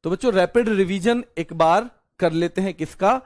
तो बच्चों rapid revision एक बार कर लेते हैं किसका,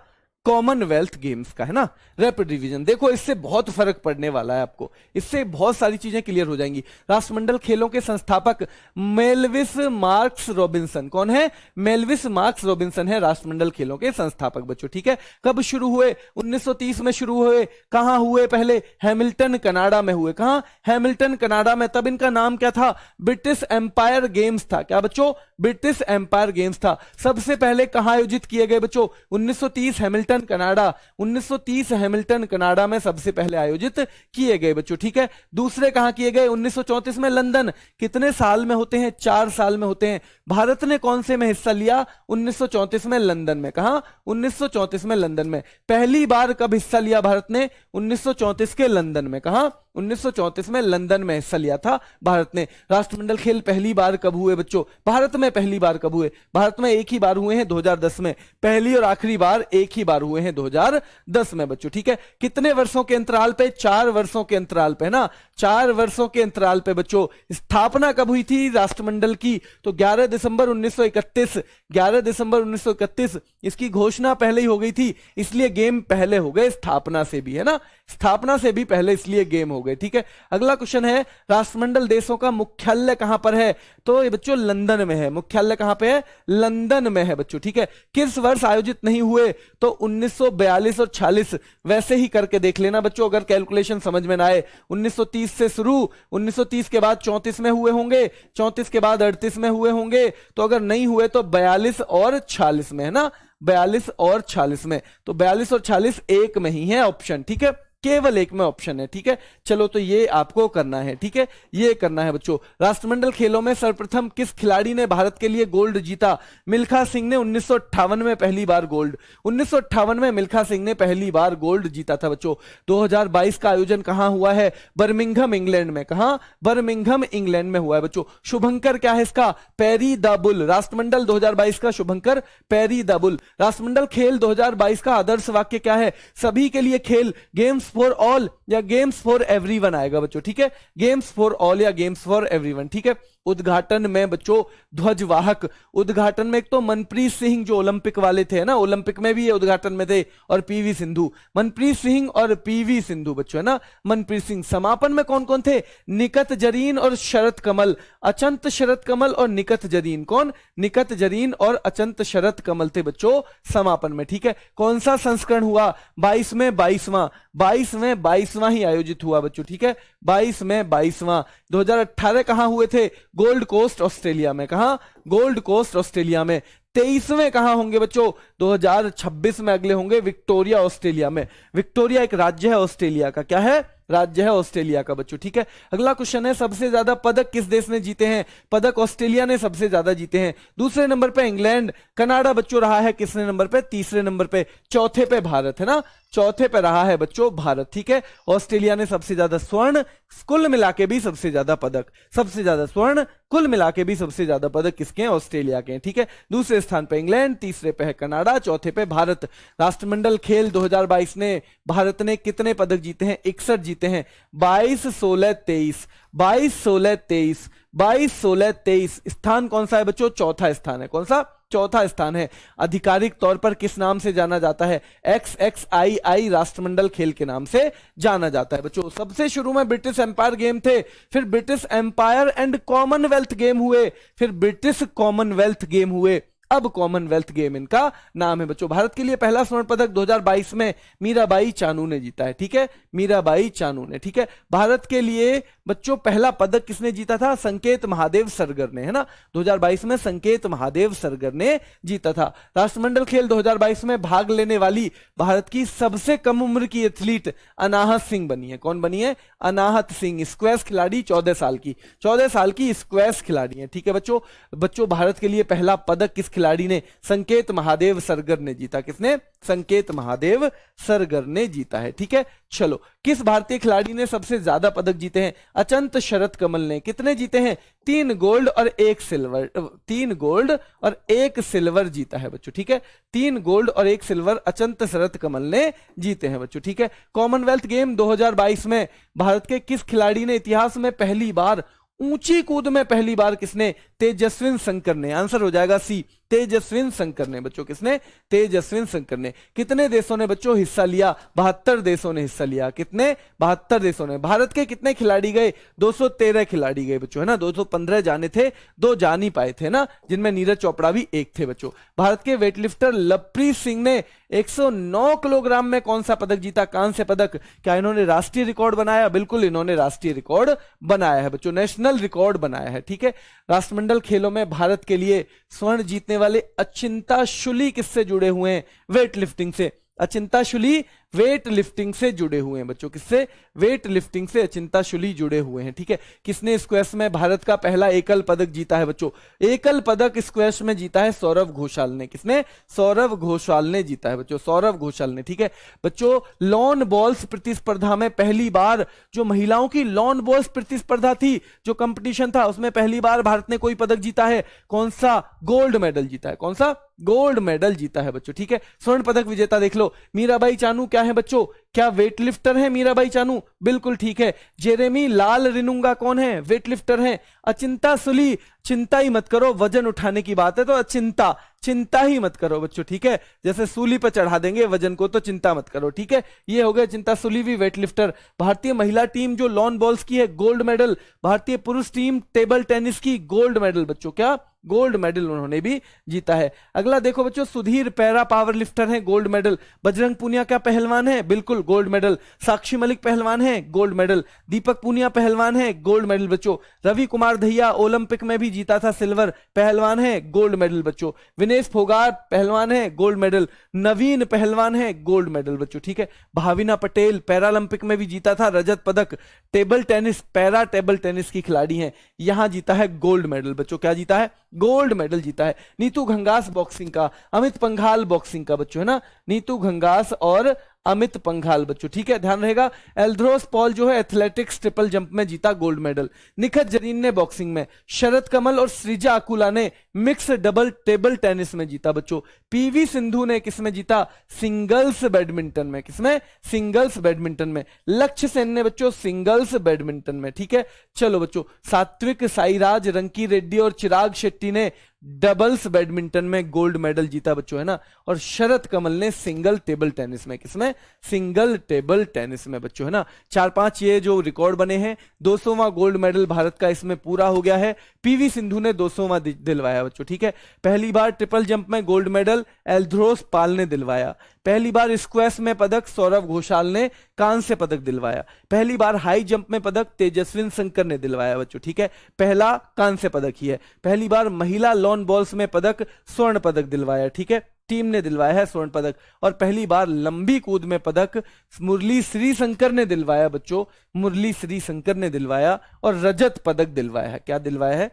कॉमनवेल्थ गेम्स का, है ना। रैपिड रिवीजन देखो, इससे बहुत फर्क पड़ने वाला है आपको, इससे बहुत सारी चीजें क्लियर हो जाएंगी। राष्ट्रमंडल खेलों के संस्थापक मेलविस मार्क्स रॉबिन्सन, कौन है, मेलविस मार्क्स रॉबिन्सन है राष्ट्रमंडल खेलों के संस्थापक बच्चों, ठीक है। कब शुरू हुए, 1930 में शुरू हुए। कहां हुए पहले, हैमिल्टन कनाडा में हुए। कहां, हैमिल्टन कनाडा में। तब इनका नाम क्या था, ब्रिटिश एम्पायर गेम्स था। क्या बच्चों, ब्रिटिश एम्पायर गेम्स था। सबसे पहले कहां आयोजित किए गए बच्चों, 1930 हैमिल्टन कनाडा, 1930 हैमिल्टन कनाडा में सबसे पहले आयोजित किए गए बच्चों, ठीक है। दूसरे कहां किए गए, 1934 में लंदन। कितने साल में होते हैं, 4 साल में होते हैं। भारत ने कौन से में हिस्सा लिया, 1934 में लंदन में। कहां, 1934 में लंदन में। पहली बार कब हिस्सा लिया भारत ने, 1934 के लंदन में। कहां, 1934 में लंदन में हिस्सा लिया था भारत ने। राष्ट्रमंडल खेल पहली बार कब हुए बच्चों, भारत में पहली बार कब हुए, भारत में एक ही बार हुए हैं 2010 में। पहली और आखिरी बार एक ही बार हुए हैं 2010 में बच्चों, ठीक है। कितने वर्षों के अंतराल पे, 4 वर्षों के अंतराल पे, ना 4 वर्षों के अंतराल पे बच्चों। स्थापना कब हुई थी राष्ट्रमंडल की, तो 11 दिसंबर 1931, 11 दिसंबर 1931। इसकी घोषणा पहले ही हो गई थी, इसलिए गेम पहले हो गए स्थापना से भी, है ना, स्थापना से भी पहले इसलिए गेम हो गए, ठीक है। अगला क्वेश्चन है, राष्ट्रमंडल देशों का मुख्यालय कहां पर है, तो ये बच्चों लंदन में है। मुख्यालय कहां पे है, लंदन में है बच्चों, ठीक है। किस वर्ष आयोजित नहीं हुए, तो 1942 और 46। वैसे ही करके देख लेना बच्चों, अगर कैलकुलेशन समझ में ना आए। 1930 से शुरू, 1930 के बाद 34 में हुए होंगे, 34 के बाद 38 में हुए होंगे, तो अगर नहीं हुए तो 42 और 46 में, है ना, 42 और 46 में। तो 42 और 46 एक में ही है ऑप्शन, ठीक है, केवल एक में ऑप्शन है, ठीक है। चलो तो ये आपको करना है, ठीक है, ये करना है बच्चों। राष्ट्रमंडल खेलों में सर्वप्रथम किस खिलाड़ी ने भारत के लिए गोल्ड जीता, मिल्खा सिंह ने 1958 में पहली बार गोल्ड, 1958 में मिल्खा सिंह ने पहली बार गोल्ड जीता था बच्चों। 2022 का आयोजन कहां हुआ है, बर्मिंघम इंग्लैंड में। कहां, बर्मिंघम इंग्लैंड में हुआ है बच्चों। शुभंकर क्या है इसका, पेरी द बुल। राष्ट्रमंडल 2022 का शुभंकर पेरी द बुल। राष्ट्रमंडल खेल 2022 का आदर्श वाक्य क्या है, सभी के लिए खेल, गेम्स फॉर ऑल या गेम्स फॉर एवरीवन आएगा बच्चों, ठीक है, गेम्स फॉर ऑल या गेम्स फॉर एवरीवन, ठीक है। उद्घाटन में बच्चों ध्वजवाहक, उद्घाटन में एक तो मनप्रीत सिंह जो ओलंपिक वाले थे ना, ओलंपिक में भी ये उद्घाटन में थे, और पीवी सिंधु, मनप्रीत सिंह और पीवी सिंधु बच्चों, है ना, मनप्रीत सिंह। समापन में कौन कौन थे, निकत जरीन और शरत कमल, अचंत शरत कमल और निकत जरीन। कौन, निकत जरीन और अचंत शरत कमल थे बच्चों समापन में, ठीक है। कौन सा संस्करण हुआ, 22 में 22वां, 22 में 22वां ही आयोजित हुआ बच्चों, ठीक है, 22 में 22वां। 2018 कहां हुए थे, गोल्ड कोस्ट ऑस्ट्रेलिया में। कहां, गोल्ड कोस्ट ऑस्ट्रेलिया में। 23वें कहां होंगे बच्चों, 2026 में अगले होंगे विक्टोरिया ऑस्ट्रेलिया में। विक्टोरिया एक राज्य है ऑस्ट्रेलिया का, क्या है, राज्य है ऑस्ट्रेलिया का बच्चों, ठीक है। अगला क्वेश्चन है, सबसे ज्यादा पदक किस देश ने जीते हैं, पदक ऑस्ट्रेलिया ने सबसे ज्यादा जीते हैं। दूसरे नंबर पे इंग्लैंड, कनाडा बच्चों रहा है किसने नंबर पे, तीसरे नंबर पे। चौथे पे भारत, है ना, चौथे पे रहा है बच्चों भारत, ठीक है। ऑस्ट्रेलिया ने सबसे ज्यादा स्वर्ण, कुल मिला के भी सबसे ज्यादा पदक, सबसे ज्यादा स्वर्ण, कुल मिला के भी सबसे ज्यादा पदक किसके हैं, ऑस्ट्रेलिया के हैं, ठीक है। दूसरे स्थान पे इंग्लैंड, तीसरे पे है कनाडा, चौथे पे भारत। राष्ट्रमंडल खेल 2022 ने भारत ने कितने पदक जीते हैं, 61 जीते हैं। 22, 16, 23, 22, 16, 23, 22, 16, 23। स्थान कौन सा है बच्चों, चौथा स्थान है। कौन सा, चौथा स्थान है। आधिकारिक तौर पर किस नाम से जाना जाता है, XXII राष्ट्रमंडल खेल के नाम से जाना जाता है बच्चों। सबसे शुरू में ब्रिटिश एम्पायर गेम थे, फिर British empire and commonwealth game हुए, फिर ब्रिटिश कॉमनवेल्थ गेम हुए, अब कॉमनवेल्थ गेम इनका नाम है बच्चों। भारत के लिए पहला स्वर्ण पदक 2022 में मीराबाई चानू ने जीता है, ठीक है, मीराबाई चानू ने, ठीक है। भारत के लिए बच्चों पहला पदक किसने जीता था, संकेत महादेव सरगर ने, है ना, 2022 में संकेत महादेव सरगर ने जीता था। राष्ट्रमंडल खेल 2022 में भाग लेने वाली भारत की सबसे कम उम्र की एथलीट अनाहत सिंह बनी है। कौन बनी है, अनाहत सिंह, स्क्वैश खिलाड़ी, 14 साल की, 14 साल की स्क्वैश खिलाड़ी है, ठीक है बच्चों। बच्चों भारत के लिए पहला पदक किस खिलाड़ी ने, संकेत महादेव सरगर ने जीता। किसने, संकेत महादेव सरगर ने जीता है, ठीक है। चलो, किस भारतीय खिलाड़ी ने सबसे ज्यादा पदक जीते हैं, अचंत शरत कमल ने। कितने जीते हैं, 3 गोल्ड और 1 सिल्वर, 3 गोल्ड और 1 सिल्वर जीता है बच्चों, ठीक है। 3 गोल्ड और 1 सिल्वर अचंत शरत कमल ने जीते हैं बच्चों, ठीक है। कॉमनवेल्थ गेम 2022 में भारत के किस खिलाड़ी ने इतिहास में पहली बार ऊंची कूद में पहली बार किसने? तेजस्विन शंकर ने। आंसर हो जाएगा सी, तेजस्विन शंकर ने बच्चों। किसने? तेजस्विन शंकर ने। कितने देशों ने बच्चों हिस्सा लिया? 72 देशों ने हिस्सा लिया। कितने? 72 देशों ने। भारत के कितने खिलाड़ी गए? 213 खिलाड़ी गए बच्चों, है ना। 215 जाने थे, 2 जा नहीं पाए थे ना, जिनमें नीरज चोपड़ा भी एक थे बच्चों। भारत के वेटलिफ्टर लवप्रीत सिंह ने 109 किलोग्राम में कौन सा पदक जीता? कांस्य पदक। क्या इन्होंने राष्ट्रीय रिकॉर्ड बनाया? बिल्कुल, इन्होंने राष्ट्रीय रिकॉर्ड बनाया है बच्चों, नेशनल रिकॉर्ड बनाया है। ठीक है। राष्ट्रमंडल खेलों में भारत के लिए स्वर्ण जीतने वाले अचिंता शुली किससे जुड़े हुए हैं? वेट लिफ्टिंग से। अचिंता शुली वेट लिफ्टिंग से जुड़े हुए हैं बच्चों। किससे? वेट लिफ्टिंग से अचिंता शुली जुड़े हुए हैं। ठीक है। किसने स्क्वैश में भारत का पहला एकल पदक जीता है बच्चों? एकल पदक स्क्वैश में जीता है सौरव घोषाल ने। किसने? सौरव घोषाल ने जीता है बच्चों, सौरव घोषाल ने। ठीक है बच्चों, लॉन बॉल्स प्रतिस्पर्धा में पहली बार जो महिलाओं की लॉन बॉल्स प्रतिस्पर्धा थी, जो कंपटीशन था, उसमें पहली बार भारत ने कोई पदक जीता है। कौन सा? गोल्ड मेडल जीता है। कौन सा? गोल्ड मेडल जीता है बच्चों। ठीक है। स्वर्ण पदक विजेता देख लो, मीराबाई चानू क्या है बच्चों? क्या वेटलिफ्टर है मीराबाई चानू? बिल्कुल ठीक है। जेरेमी लाल रिनुंगा कौन है? वेटलिफ्टर है। अचिंता सुली, चिंता ही मत करो, वजन उठाने की बात है तो अचिंता, चिंता ही मत करो बच्चों। ठीक है। जैसे सूली पर चढ़ा देंगे वजन को, तो चिंता मत करो। ठीक है। ये हो गया चिंता सुली भी वेटलिफ्टर। भारतीय महिला टीम जो लॉन बॉल्स की है, गोल्ड मेडल। भारतीय पुरुष टीम टेबल टेनिस की, गोल्ड मेडल बच्चों। क्या? गोल्ड मेडल उन्होंने भी जीता है। अगला देखो बच्चों, सुधीर पैरा पावर लिफ्टर है, गोल्ड मेडल। बजरंग पुनिया क्या पहलवान है? बिल्कुल गोल्ड मेडल। साक्षी मलिक पहलवान है, गोल्ड मेडल। दीपक पुनिया पहलवान है, गोल्ड मेडल बच्चों। रवि कुमार दहिया ओलंपिक में भी जीता था सिल्वर, पहलवान है, गोल्ड मेडल बच्चों। विनेश फोगाट पहलवान है, गोल्ड मेडल। नवीन पहलवान है, गोल्ड मेडल बच्चों। ठीक है। भाविना पटेल पैरालंपिक में भी जीता था रजत पदक। Table tennis, para table tennis की खिलाड़ी हैं, यहां जीता है गोल्ड मेडल बच्चों। क्या जीता है? गोल्ड मेडल जीता है। नीतू घंगास बॉक्सिंग का, अमित पंघाल बॉक्सिंग का बच्चों, है ना। नीतू घंगास और अमित पंघाल बच्चों। ठीक है, ध्यान रहेगा। एल्ड्रोस पॉल जो है एथलेटिक्स ट्रिपल जंप में जीता गोल्ड मेडल। निखत जरीन ने बॉक्सिंग में, शरद कमल और सृजा अकुला ने मिक्स डबल टेबल टेनिस में जीता बच्चों। पीवी सिंधु ने किसमें जीता? सिंगल्स बैडमिंटन में। किसमें? सिंगल्स बैडमिंटन में। लक्ष्य सेन ने बच्चों सिंगल्स बैडमिंटन में। ठीक है। चलो बच्चों, सात्विक साईराज, रंकी रेड्डी और चिराग शेट्टी ने डबल्स बैडमिंटन में गोल्ड मेडल जीता बच्चों, है ना। और शरद कमल ने सिंगल टेबल टेनिस में। किसमें? सिंगल टेबल टेनिस में बच्चों, है ना। 4-5 ये जो रिकॉर्ड बने हैं। 200वां गोल्ड मेडल भारत का इसमें पूरा हो गया है। पीवी सिंधु ने 200वां दिलवाया बच्चों। ठीक है। पहली बार ट्रिपल जंप में गोल्ड मेडल एल्ड्रोस पाल ने दिलवाया। पहली बार स्क्वैश में पदक सौरव घोषाल ने कांस्य पदक दिलवाया। पहली बार हाई जंप में पदक तेजस्विन शंकर ने दिलवाया बच्चों। ठीक है। पहला कांस्य पदक ही है। पहली बार महिला लॉन बॉल्स में पदक स्वर्ण पदक दिलवाया। ठीक है, टीम ने दिलवाया है स्वर्ण पदक। और पहली बार लंबी कूद में पदक मुरली श्रीशंकर ने दिलवाया बच्चों, मुरली श्रीशंकर ने दिलवाया। और रजत पदक दिलवाया है। क्या दिलवाया है?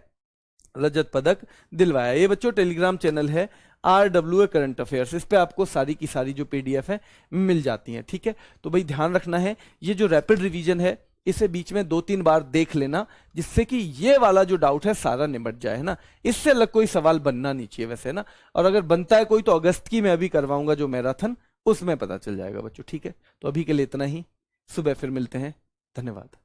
रजत पदक दिलवाया। ये बच्चों टेलीग्राम चैनल है RWA करंट अफेयर्स, इस पे आपको सारी की सारी जो PDF है मिल जाती हैं। ठीक है। तो भाई ध्यान रखना है, ये जो रैपिड रिवीजन है इसे बीच में 2-3 बार देख लेना, जिससे कि ये वाला जो डाउट है सारा निपट जाए, है ना। इससे अलग कोई सवाल बनना नहीं चाहिए वैसे, है ना। और अगर बनता है कोई तो अगस्त की मैं अभी करवाऊंगा जो मैराथन, उसमें पता चल जाएगा बच्चों। ठीक है। तो अभी के लिए इतना ही, सुबह फिर मिलते हैं। धन्यवाद।